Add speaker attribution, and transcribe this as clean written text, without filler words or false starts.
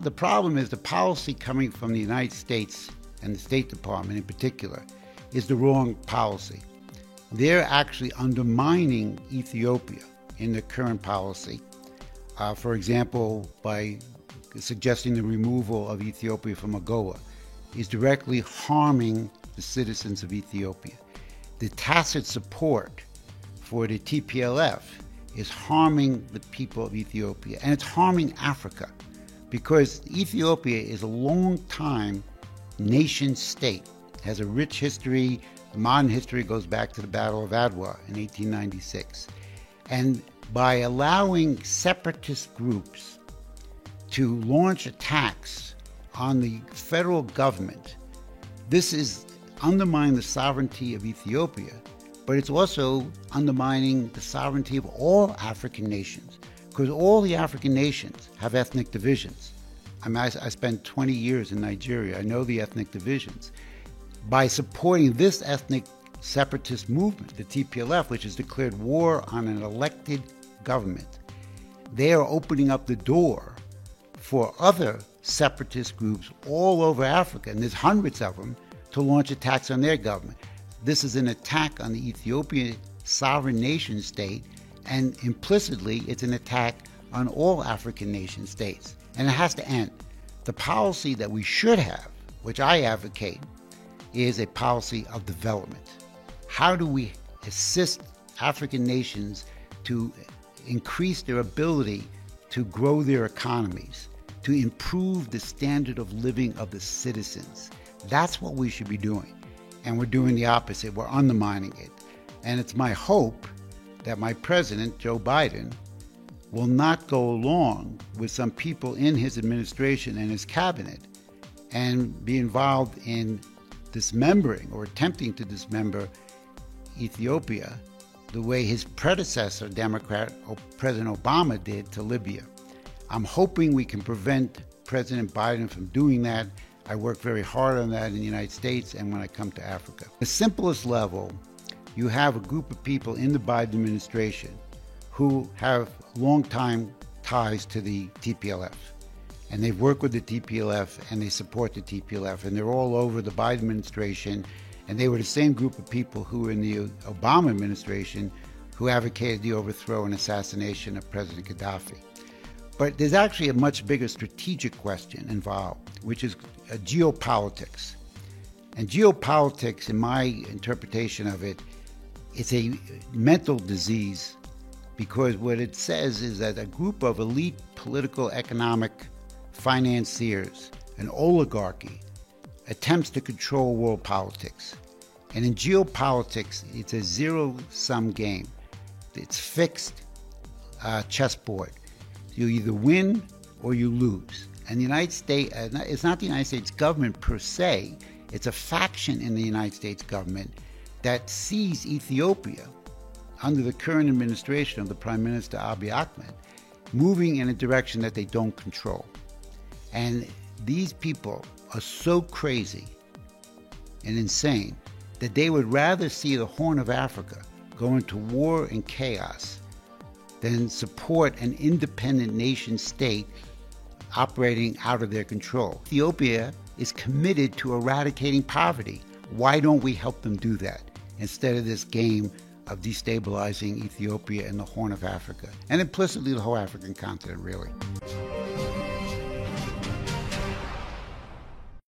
Speaker 1: The problem is the policy coming from the United States and the State Department in particular is the wrong policy. They're actually undermining Ethiopia in their current policy. For example, by suggesting the removal of Ethiopia from AGOA is directly harming the citizens of Ethiopia. The tacit support for the TPLF is harming the people of Ethiopia, and it's harming Africa, because Ethiopia is a long-time nation state, has a rich history. Modern history goes back to the Battle of Adwa in 1896. And by allowing separatist groups to launch attacks on the federal government, this is undermining the sovereignty of Ethiopia, but it's also undermining the sovereignty of all African nations, because all the African nations have ethnic divisions. I spent 20 years in Nigeria. I know the ethnic divisions. By supporting this ethnic separatist movement, the TPLF, which has declared war on an elected government, they are opening up the door for other separatist groups all over Africa, and there's hundreds of them, to launch attacks on their government. This is an attack on the Ethiopian sovereign nation state, and implicitly it's an attack on all African nation states. And it has to end. The policy that we should have, which I advocate, is a policy of development. How do we assist African nations to increase their ability to grow their economies, to improve the standard of living of the citizens? That's what we should be doing. And we're doing the opposite. We're undermining it. And it's my hope that my president, Joe Biden, will not go along with some people in his administration and his cabinet and be involved in dismembering or attempting to dismember Ethiopia the way his predecessor, Democrat President Obama, did to Libya. I'm hoping we can prevent President Biden from doing that. I work very hard on that in the United States and when I come to Africa. The simplest level, you have a group of people in the Biden administration who have long-time ties to the TPLF. And they've worked with the TPLF and they support the TPLF. And they're all over the Biden administration. And they were the same group of people who were in the Obama administration who advocated the overthrow and assassination of President Gaddafi. But there's actually a much bigger strategic question involved, which is geopolitics. And geopolitics, in my interpretation of it, it's a mental disease, because what it says is that a group of elite political economic financiers, an oligarchy, attempts to control world politics. And in geopolitics, it's a zero-sum game. It's fixed chessboard. You either win or you lose. And the United States, it's not the United States government per se, it's a faction in the United States government that sees Ethiopia, under the current administration of the Prime Minister Abiy Ahmed, moving in a direction that they don't control. And these people are so crazy and insane that they would rather see the Horn of Africa go into war and chaos than support an independent nation state operating out of their control. Ethiopia is committed to eradicating poverty. Why don't we help them do that instead of this game of destabilizing Ethiopia and the Horn of Africa, and implicitly the whole African continent, really?